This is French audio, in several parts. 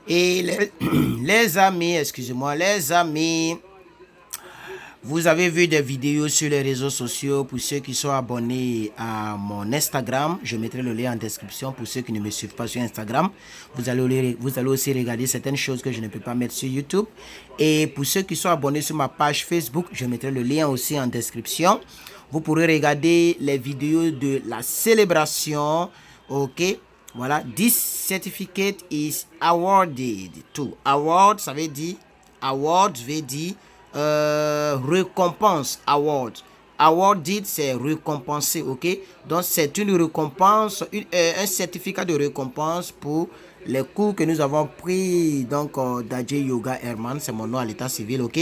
Et les amis, excusez-moi, les amis, vous avez vu des vidéos sur les réseaux sociaux. Pour ceux qui sont abonnés à mon Instagram, je mettrai le lien en description. Pour ceux qui ne me suivent pas sur Instagram, vous allez aussi regarder certaines choses que je ne peux pas mettre sur YouTube. Et pour ceux qui sont abonnés sur ma page Facebook, je mettrai le lien aussi en description. Vous pourrez regarder les vidéos de la célébration. Ok, voilà. This certificate is awarded to. Award, ça veut dire récompense. Awarded, c'est récompensé. Ok, donc c'est une récompense, un certificat de récompense pour les cours que nous avons pris. Donc Dadje Yoga Herman, c'est mon nom à l'état civil. Ok,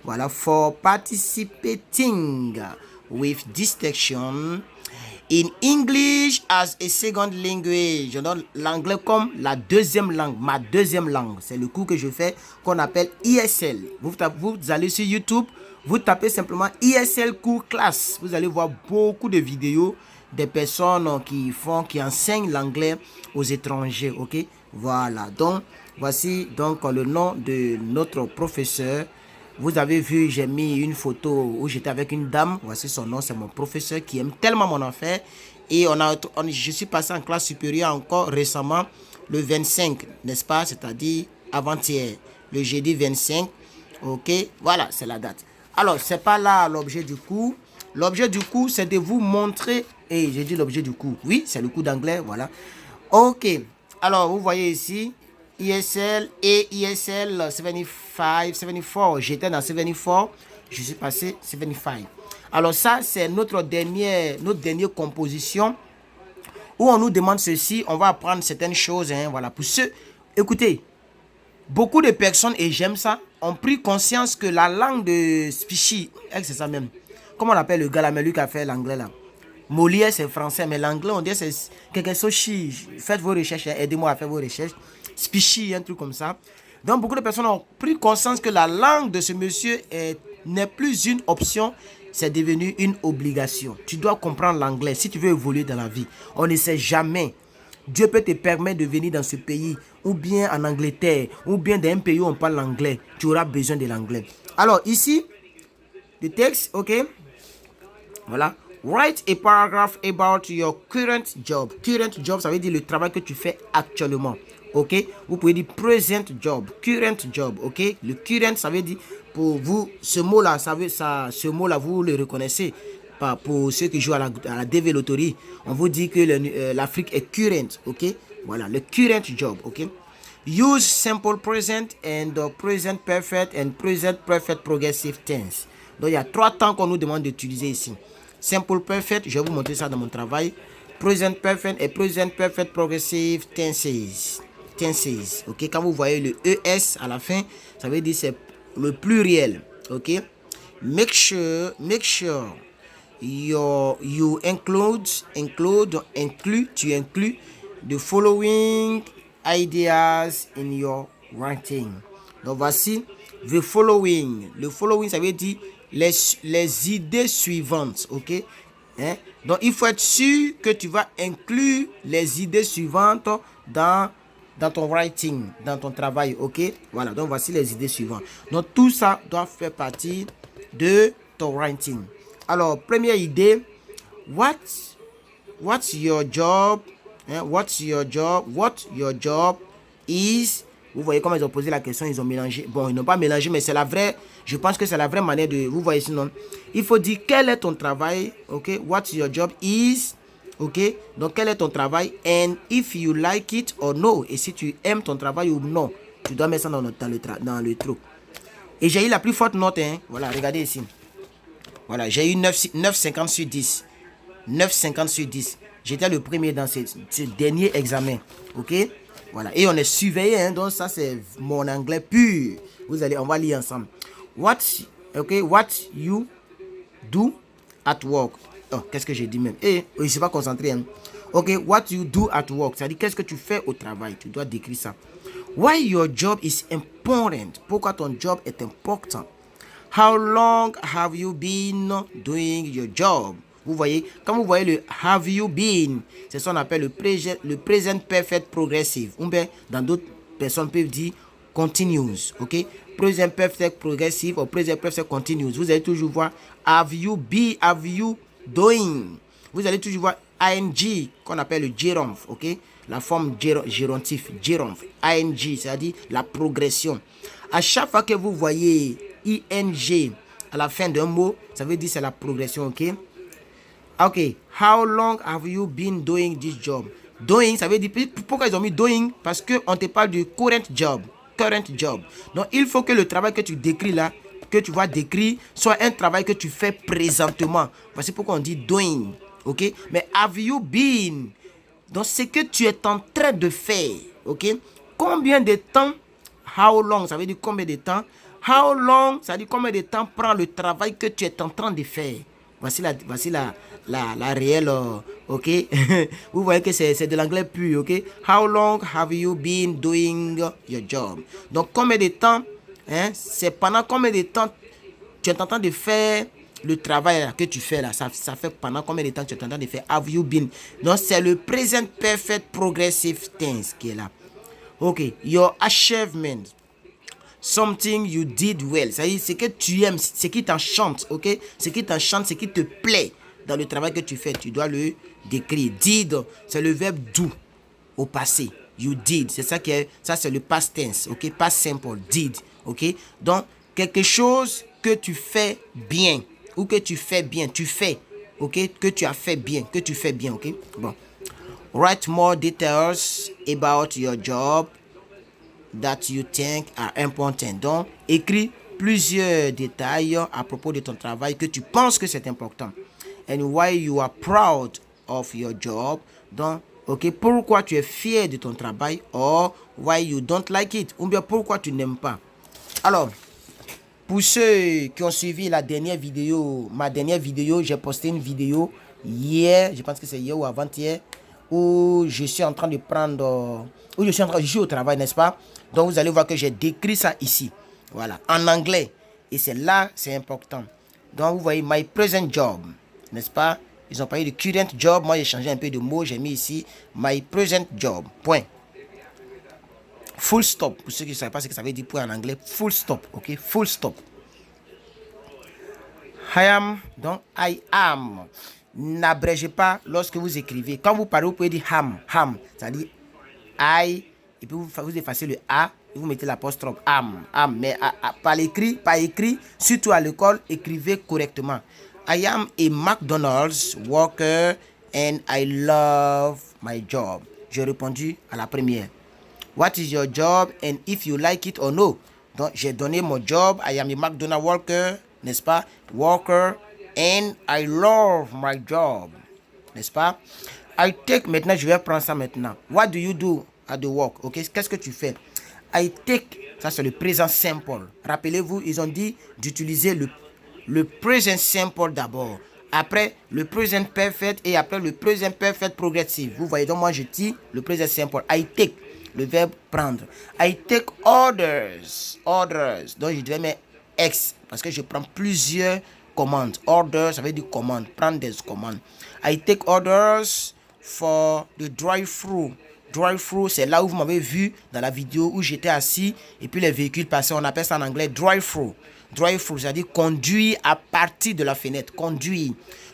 voilà. For participating with distinction in English as a second language. Je donne l'anglais comme la deuxième langue, ma deuxième langue. C'est le cours que je fais qu'on appelle ISL. Vous allez sur YouTube, vous tapez simplement ISL cours classe. Vous allez voir beaucoup de vidéos des personnes qui enseignent l'anglais aux étrangers. Ok, voilà. Donc, voici donc le nom de notre professeur. Vous avez vu, j'ai mis une photo où j'étais avec une dame. Voici son nom, c'est mon professeur qui aime tellement mon affaire. Et je suis passé en classe supérieure encore récemment, le 25, n'est-ce pas? C'est-à-dire avant-hier, le jeudi 25. Ok, voilà, c'est la date. Alors, c'est pas là l'objet du cours. L'objet du cours, c'est de vous montrer. Et j'ai dit l'objet du cours. Oui, c'est le cours d'anglais, voilà. Ok, alors vous voyez ici. ISL et ISL 75, 74. J'étais dans 74, je suis passé 75. Alors ça, c'est notre dernière composition où on nous demande ceci. On va apprendre certaines choses. Hein, voilà. Pour ceux, écoutez, beaucoup de personnes, et j'aime ça, ont pris conscience que la langue de Spichy, c'est ça même. Comment on appelle le gars là, mais lui qui a fait l'anglais là. Molière, c'est français, mais l'anglais, on dit c'est quelque chose chi. Faites vos recherches, aidez-moi à faire vos recherches. Spichy, un truc comme ça. Donc, beaucoup de personnes ont pris conscience que la langue de ce monsieur n'est plus une option, c'est devenu une obligation. Tu dois comprendre l'anglais si tu veux évoluer dans la vie. On ne sait jamais. Dieu peut te permettre de venir dans ce pays, ou bien en Angleterre, ou bien dans un pays où on parle l'anglais. Tu auras besoin de l'anglais. Alors, ici, le texte, ok. Voilà. Write a paragraph about your current job. Current job, ça veut dire le travail que tu fais actuellement. Ok. Vous pouvez dire present job, current job. Ok. Le current, ça veut dire pour vous, ce mot-là, ce mot-là, vous le reconnaissez. Pour ceux qui jouent à la DV Lottery, on vous dit que l'Afrique est current. Ok. Voilà, le current job. Ok. Use simple present and present perfect and present perfect progressive tense. Donc il y a 3 temps qu'on nous demande d'utiliser ici. Simple perfect, je vais vous montrer ça dans mon travail. Present perfect et present perfect progressive tenses. Ok, quand vous voyez le ES à la fin, ça veut dire c'est le pluriel. Ok. Make sure you include tu inclus the following ideas in your writing. Donc voici the following. Le following, ça veut dire les idées suivantes. Ok. Hein? Donc il faut être sûr que tu vas inclure les idées suivantes dans ton writing, dans ton travail. Ok. Voilà. Donc voici les idées suivantes. Donc tout ça doit faire partie de ton writing. Alors première idée. What's your job? What your job is. Vous voyez comment ils ont posé la question, ils ont mélangé. Bon, ils n'ont pas mélangé, mais c'est la vraie. Je pense que c'est la vraie manière de. Vous voyez sinon. Il faut dire quel est ton travail. Ok. What your job is. Ok. Donc quel est ton travail. And if you like it or no. Et si tu aimes ton travail ou non. Tu dois mettre ça dans le truc. Et j'ai eu la plus forte note. Hein. Voilà, regardez ici. Voilà, j'ai eu 9,50 sur 10. 9,50 sur 10. J'étais le premier dans ce dernier examen. Ok. Voilà. Et on est surveillé. Hein, donc ça, c'est mon anglais pur. On va lire ensemble. What you do at work. Oh, qu'est-ce que j'ai dit même? Je ne suis pas concentré. Hein. Ok. What you do at work. C'est-à-dire, qu'est-ce que tu fais au travail? Tu dois décrire ça. Why your job is important. Pourquoi ton job est important? How long have you been doing your job? Vous voyez, quand vous voyez le have you been, c'est ce qu'on appelle le present perfect progressive. Ou bien, dans d'autres personnes peuvent dire continuous, ok? Present perfect progressive ou present perfect continuous. Vous allez toujours voir have you been, have you doing. Vous allez toujours voir ing qu'on appelle le gerund, ok? La forme gérontif, gerund, ing, c'est-à-dire la progression. À chaque fois que vous voyez ing à la fin d'un mot, ça veut dire c'est la progression, ok? Ok, how long have you been doing this job? Doing, ça veut dire, pourquoi ils ont mis doing? Parce qu'on te parle du current job. Current job. Donc, il faut que le travail que tu décris là, que tu vas décrire, soit un travail que tu fais présentement. Voici pourquoi on dit doing. Ok? Mais have you been? Donc, c'est que tu es en train de faire. Ok? Combien de temps? How long? Ça veut dire combien de temps? How long? Ça veut dire combien de temps prend le travail que tu es en train de faire. Voici la réelle, ok? Vous voyez que c'est de l'anglais pur, ok? How long have you been doing your job? Donc, combien de temps, hein? C'est pendant combien de temps tu es en train de faire le travail que tu fais là? Ça fait pendant combien de temps tu es en train de faire? Have you been? Donc, c'est le present perfect progressive tense qui est là. Ok, your achievement. Something you did well. C'est-à-dire ce que tu aimes, ce qui t'enchante, ok? Ce qui t'enchante, ce qui te plaît dans le travail que tu fais, tu dois le décrire. Did, c'est le verbe do au passé. You did, c'est ça qui est, ça c'est le past tense, ok? Past simple, did, ok? Donc, quelque chose que tu fais bien ou que tu fais bien, tu fais, ok? Que tu as fait bien, que tu fais bien, ok? Bon. Write more details about your job that you think are important. Donc, écris plusieurs détails à propos de ton travail que tu penses que c'est important. And why you are proud of your job. Donc, ok, pourquoi tu es fier de ton travail, or why you don't like it, ou bien pourquoi tu n'aimes pas. Alors, pour ceux qui ont suivi la dernière vidéo, ma dernière vidéo, j'ai posté une vidéo hier, je pense que c'est hier ou avant-hier, où je suis en train de prendre, où je suis au travail, n'est-ce pas? Donc vous allez voir que j'ai décrit ça ici, voilà, en anglais. Et c'est là, c'est important. Donc vous voyez, my present job, n'est-ce pas? Ils ont parlé de current job, moi j'ai changé un peu de mots, j'ai mis ici my present job, point. Full stop, pour ceux qui ne savent pas ce que ça veut dire point en anglais, full stop, ok? Full stop. I am, donc I am. N'abrégez pas lorsque vous écrivez. Quand vous parlez, vous pouvez dire ham, c'est-à-dire I, et puis vous effacez le A, et vous mettez l'apostrophe am. Mais par écrit, surtout à l'école, écrivez correctement. I am a McDonald's worker and I love my job. J'ai répondu à la première. What is your job and if you like it or no? Donc, j'ai donné mon job. I am a McDonald's worker, n'est-ce pas? Worker and I love my job, n'est-ce pas? I take, maintenant, je vais prendre ça maintenant. What do you do at the work? Ok, qu'est-ce que tu fais? I take, ça c'est le présent simple. Rappelez-vous, ils ont dit d'utiliser le present simple d'abord. Après, le present perfect et après le present perfect progressive. Vous voyez, donc moi je dis le present simple. I take, le verbe prendre. I take orders. Donc je devais mettre X parce que je prends plusieurs commandes. Orders, ça veut dire commande. Prendre des commandes. I take orders for the drive-thru. Drive-thru, c'est là où vous m'avez vu dans la vidéo où j'étais assis et puis les véhicules passaient. On appelle ça en anglais drive-thru. Drive-thru, c'est-à-dire conduire à partir de la fenêtre. Conduire.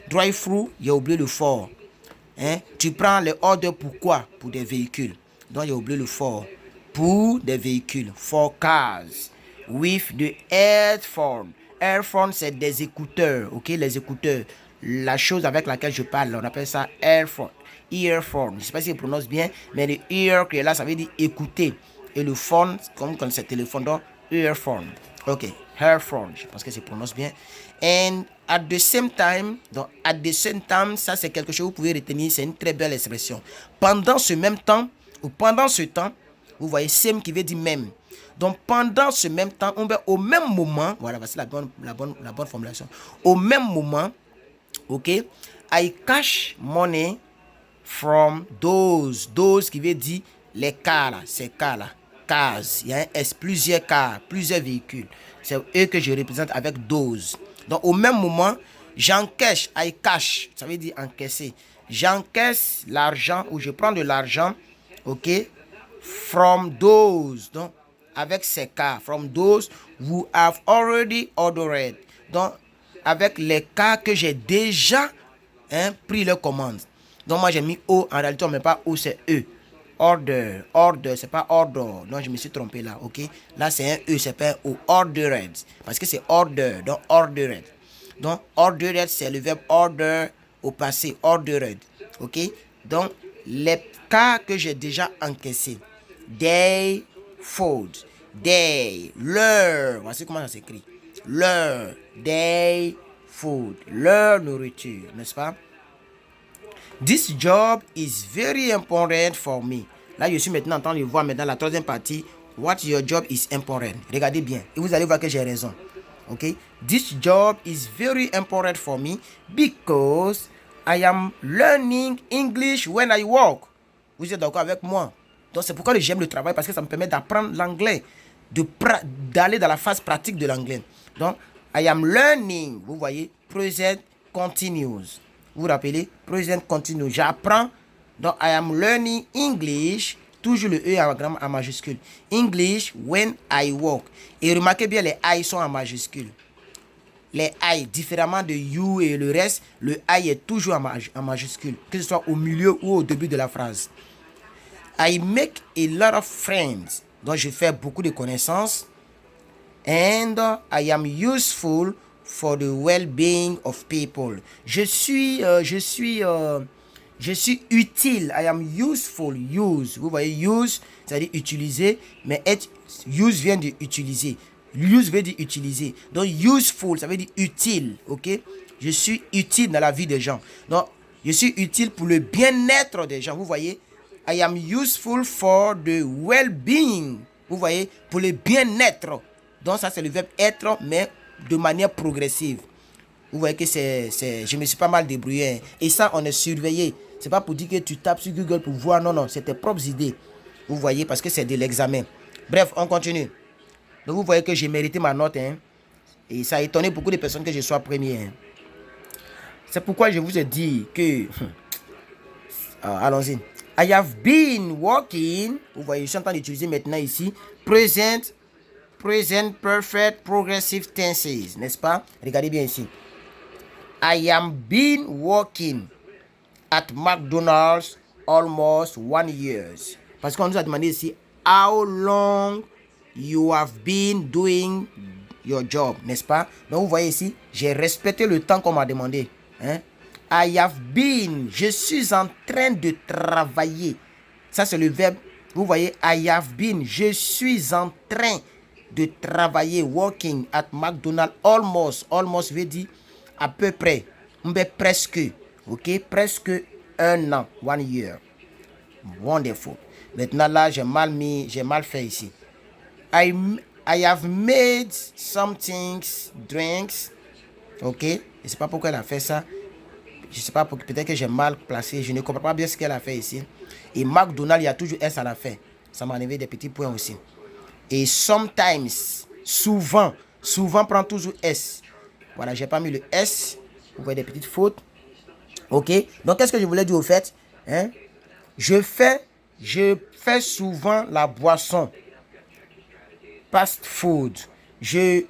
Drive-thru, il a oublié le for. Hein? Tu prends les ordres pourquoi? Pour des véhicules. Donc, il a oublié le for. Pour des véhicules. For cars. With the earphone. Earphone, c'est des écouteurs. Ok, les écouteurs. La chose avec laquelle je parle, on appelle ça earphone. Earphone. Je ne sais pas si je prononce bien, mais le ear qui est là, ça veut dire écouter. Et le phone, comme quand c'est téléphone, donc earphone. Ok, earphone. Je pense que je prononce bien. And at the same time, donc at the same time, ça c'est quelque chose que vous pouvez retenir, c'est une très belle expression. Pendant ce même temps, ou pendant ce temps, vous voyez same qui veut dire même. Donc pendant ce même temps, au même moment, voilà, c'est la bonne formulation. Au même moment, ok, I cash money from those qui veut dire les cars là, ces cars là, cars, il y a un S, plusieurs cars, plusieurs véhicules, c'est eux que je représente avec those. Donc au même moment, j'encaisse, I cash, ça veut dire encaisser, j'encaisse l'argent ou je prends de l'argent, ok, From those, donc avec ces cas, from those who have already ordered, donc avec les cas que j'ai déjà pris leur commande. Donc moi j'ai mis O, en réalité on ne met pas O, c'est E. Order, order, c'est pas order. Donc je me suis trompé là, ok. Là c'est un E, c'est pas un O. Ordered, parce que c'est order, donc ordered. Donc ordered c'est le verbe order au passé, ordered, ok. Donc les cas que j'ai déjà encaissés. They food, they, leur, voici comment ça s'écrit. Leur, they food, leur nourriture, n'est-ce pas? This job is very important for me. Là, je suis maintenant en train de voir maintenant la troisième partie. What your job is important. Regardez bien. Et vous allez voir que j'ai raison. Ok? This job is very important for me because I am learning English when I work. Vous êtes d'accord avec moi? Donc, c'est pourquoi j'aime le travail, parce que ça me permet d'apprendre l'anglais, d'aller dans la phase pratique de l'anglais. Donc, I am learning. Vous voyez? Present continuous. Vous vous rappelez? Present continuous. J'apprends. Donc, I am learning English. Toujours le E en majuscule. English when I work. Et remarquez bien, les I sont en majuscule. Les I, différemment de you et le reste, le I est toujours en majuscule. Que ce soit au milieu ou au début de la phrase. I make a lot of friends. Donc, je fais beaucoup de connaissances. And I am useful for the well-being of people. Je suis utile. I am useful. Use. Vous voyez, use, c'est-à-dire utiliser, mais use vient de utiliser. Use veut dire utiliser. Donc, useful, ça veut dire utile. Ok? Je suis utile dans la vie des gens. Donc, je suis utile pour le bien-être des gens. Vous voyez? I am useful for the well-being. Vous voyez? Pour le bien-être. Donc, ça, c'est le verbe être, mais de manière progressive. Vous voyez que je me suis pas mal débrouillé. Et ça, on est surveillé. C'est pas pour dire que tu tapes sur Google pour voir. Non, non, c'est tes propres idées. Vous voyez, parce que c'est de l'examen. Bref, on continue. Donc, vous voyez que j'ai mérité ma note. Et ça a étonné beaucoup de personnes que je sois premier. C'est pourquoi je vous ai dit que... allons-y. I have been working. Vous voyez, je suis en train d'utiliser maintenant ici. Present perfect progressive tenses. N'est-ce pas? Regardez bien ici. I am been working at McDonald's almost 1 year. Parce qu'on nous a demandé ici, how long you have been doing your job, n'est-ce pas? Donc vous voyez ici, j'ai respecté le temps qu'on m'a demandé. I have been, je suis en train de travailler. Ça c'est le verbe, vous voyez, I have been, je suis en train de travailler, working at McDonald's almost. Almost veut dire à peu près, presque, ok, presque 1 an, 1 year. Wonderful. Maintenant là, j'ai mal fait ici. I have made some things, drinks, ok. Je ne sais pas pourquoi elle a fait ça. Je ne sais pas, peut-être que j'ai mal placé. Je ne comprends pas bien ce qu'elle a fait ici. Et McDonald's, il y a toujours S à la fin. Ça m'a enlevé des petits points aussi. Et sometimes, souvent prend toujours S. Voilà, j'ai pas mis le S. Vous voyez des petites fautes. Ok. Donc, qu'est-ce que je voulais dire au fait? Je fais souvent la boisson. Fast food. Je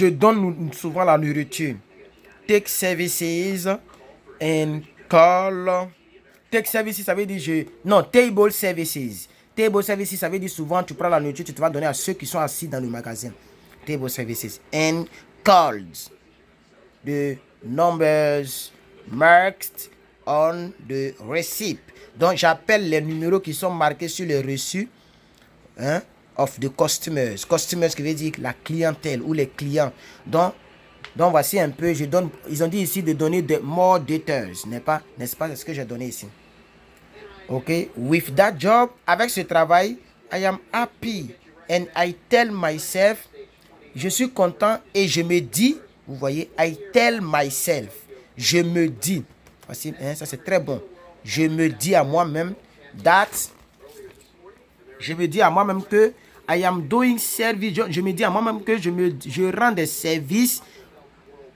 donne souvent la nourriture. Take services and call. Take services, ça veut dire table services. Table services, ça veut dire souvent tu prends la nourriture, tu te vas donner à ceux qui sont assis dans le magasin. Table services. And called. The numbers marked on the receipt. Donc, j'appelle les numéros qui sont marqués sur les reçus of the customers. Customers qui veut dire la clientèle ou les clients. Donc voici un peu, ils ont dit ici de donner more details, n'est-ce pas? C'est ce que j'ai donné ici. Ok, with that job, avec ce travail, I am happy and I tell myself, je suis content et je me dis, vous voyez, I tell myself, je me dis, voici, ça c'est très bon, je me dis à moi-même que I am doing service, je me dis à moi-même que je rends des services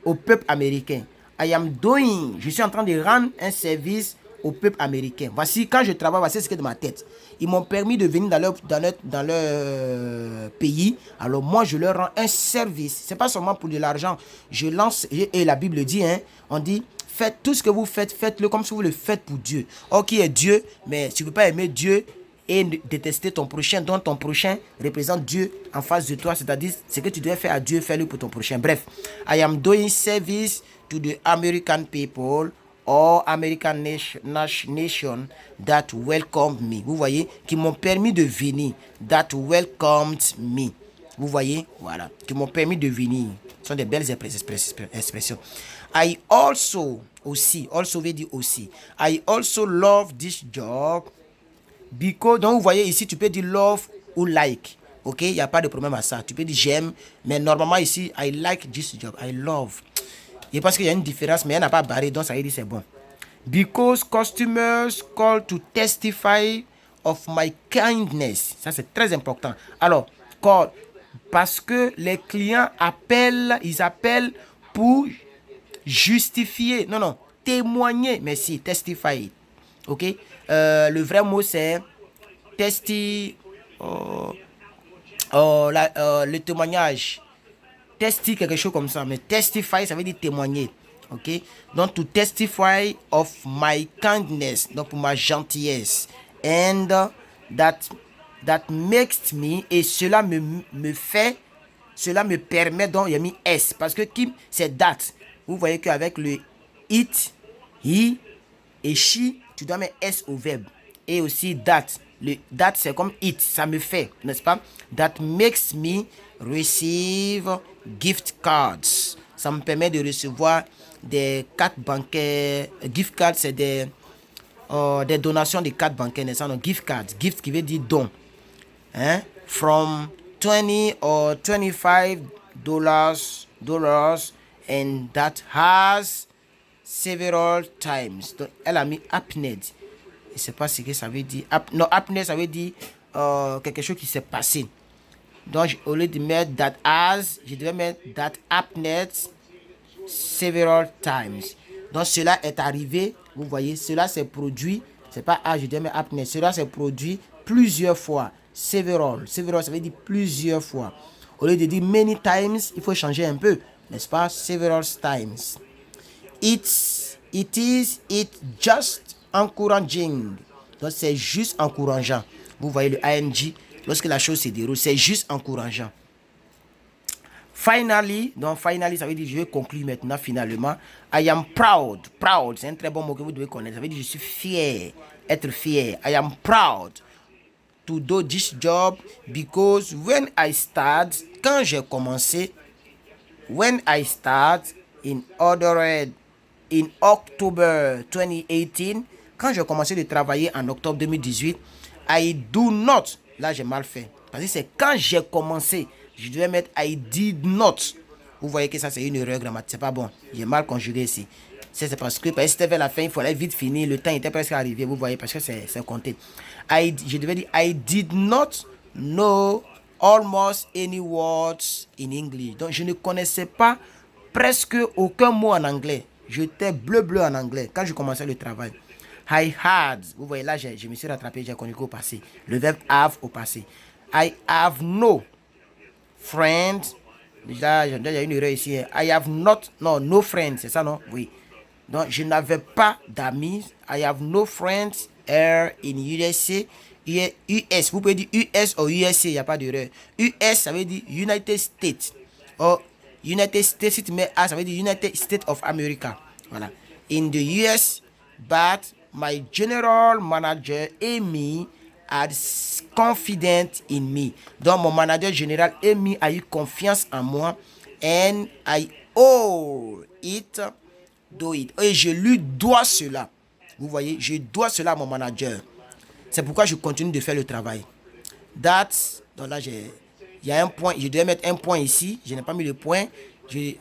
au peuple américain. Je suis en train de rendre un service au peuple américain. Voici, quand je travaille, voici ce qui est de ma tête. ils m'ont permis de venir dans leur pays. Alors moi, je leur rends un service. C'est pas seulement pour de l'argent. Je lance, et la Bible dit, hein, on dit, faites tout ce que vous faites, faites-le comme si vous le faites pour Dieu. Or, qui est Dieu? Mais tu ne peux pas aimer Dieu et détester ton prochain, dont ton prochain représente Dieu en face de toi, c'est-à-dire ce que tu dois faire à Dieu, fais-le pour ton prochain. Bref, I am doing service to the American people or American nation that welcomed me. Vous voyez, qui m'ont permis de venir, that welcomed me. Vous voyez, voilà, qui m'ont permis de venir. Ce sont des belles expressions. I also veut dire aussi. I also love this job. Because, donc vous voyez ici, tu peux dire love ou like. Ok, il n'y a pas de problème à ça. Tu peux dire j'aime, mais normalement ici, I like this job. I love. Je pense qu'il y a une différence, mais elle n'a pas barré, donc ça veut dire c'est bon. Because customers call to testify of my kindness. Ça, c'est très important. Alors, call, parce que les clients appellent, ils appellent pour justifier. Non, témoigner. Merci, testify. Ok, le vrai mot c'est le témoignage. Testi quelque chose comme ça, mais testify ça veut dire témoigner. Ok, donc to testify of my kindness, donc pour ma gentillesse, and that makes me, et cela cela me permet, donc il y a mis s parce que qui c'est that. Vous voyez qu'avec le it, he et she, tu dois mettre S au verbe. Et aussi that. Le that, c'est comme it, ça me fait, n'est-ce pas? That makes me receive gift cards. Ça me permet de recevoir des cartes bancaires. Gift cards, c'est des donations de cartes bancaires, n'est-ce pas? Donc, gift cards. Gift qui veut dire don. Hein? From 20 or 25 dollars and that has several times. Donc, elle a mis happened. Je ne sais pas ce que ça veut dire. Non, happened, ça veut dire quelque chose qui s'est passé. Donc, au lieu de mettre that has, je devais mettre that happened several times. Donc, cela est arrivé. Vous voyez, cela s'est produit. C'est pas as, je devais mettre happened. Cela s'est produit plusieurs fois. Several, ça veut dire plusieurs fois. Au lieu de dire many times, il faut changer un peu. N'est-ce pas? Several times. It just encouraging. Donc c'est juste encourageant. Vous voyez le ing lorsque la chose se déroule, c'est juste encourageant. Finally, donc finally ça veut dire je vais conclure maintenant finalement. I am proud. Proud, c'est un très bon mot que vous devez connaître. Ça veut dire je suis fier, être fier. I am proud to do this job because when I start, quand j'ai commencé, when I start in October 2018, quand j'ai commencé de travailler en octobre 2018, I do not, là j'ai mal fait, parce que c'est quand j'ai commencé, je devais mettre I did not. Vous voyez que ça c'est une erreur grammatique, c'est pas bon, j'ai mal conjugué ici. C'est parce que c'était vers la fin, il fallait vite finir, le temps était presque arrivé, vous voyez, parce que c'est compté. Je devais dire I did not know almost any words in English. Donc je ne connaissais pas presque aucun mot en anglais. J'étais bleu en anglais quand je commençais le travail. I had, vous voyez là, je me suis rattrapé, j'ai connu au passé. Le verbe have au passé. I have no friend. Déjà, il y a une erreur ici. I have no friends, c'est ça non? Oui. Donc, je n'avais pas d'amis. I have no friends here in USA. US, vous pouvez dire US ou USA, il n'y a pas d'erreur. US, ça veut dire United States. Or, United States, si tu mets A, ça veut dire United States of America. Voilà. In the US, but my general manager, Amy, had confidence in me. Donc, mon manager général, Amy, a eu confiance en moi. And I owe it, do it. Et je lui dois cela. Vous voyez, je dois cela à mon manager. C'est pourquoi je continue de faire le travail. That's, donc là, il y a un point, je devais mettre un point ici, je n'ai pas mis le point,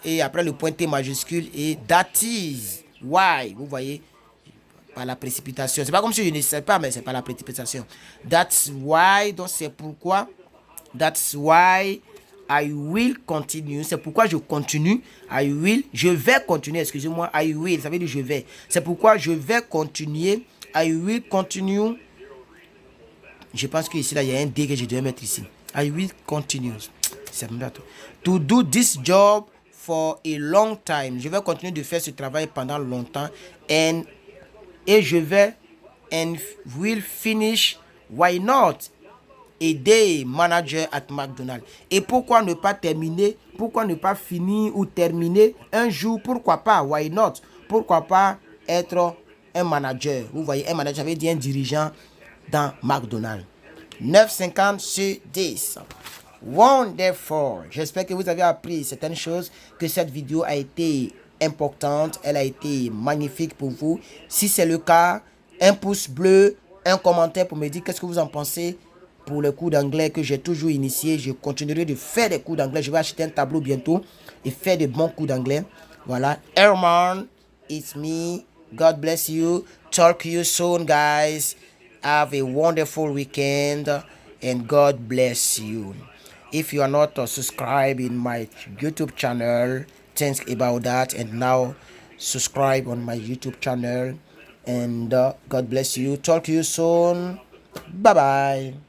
et après le point T majuscule, et that is why, vous voyez, par la précipitation. C'est pas comme si je ne sais pas, mais c'est par la précipitation. That's why, donc c'est pourquoi, that's why I will continue. C'est pourquoi je continue. I will, je vais continuer, excusez-moi, I will, ça veut dire je vais. C'est pourquoi je vais continuer. I will continue Je pense qu'ici, là, il y a un D que je dois mettre ici. I will continue. To do this job for a long time. Je vais continuer de faire ce travail pendant longtemps. Et je vais and will finish. Why not? A day manager at McDonald's. Et pourquoi ne pas terminer? Pourquoi ne pas finir ou terminer un jour? Pourquoi pas? Why not? Pourquoi pas être un manager? Vous voyez, un manager, ça veut dire un dirigeant dans McDonald's. 9,50 sur 10. Wonderful. J'espère que vous avez appris certaines choses, que cette vidéo a été importante, elle a été magnifique pour vous. Si c'est le cas, un pouce bleu, un commentaire pour me dire qu'est-ce que vous en pensez pour le cours d'anglais que j'ai toujours initié. Je continuerai de faire des cours d'anglais. Je vais acheter un tableau bientôt et faire de bons cours d'anglais. Voilà. Herman, it's me. God bless you. Talk to you soon, guys. Have a wonderful weekend and God bless you. If you are not subscribed in my YouTube channel, think about that and now subscribe on my YouTube channel. And God bless you. Talk to you soon. Bye bye.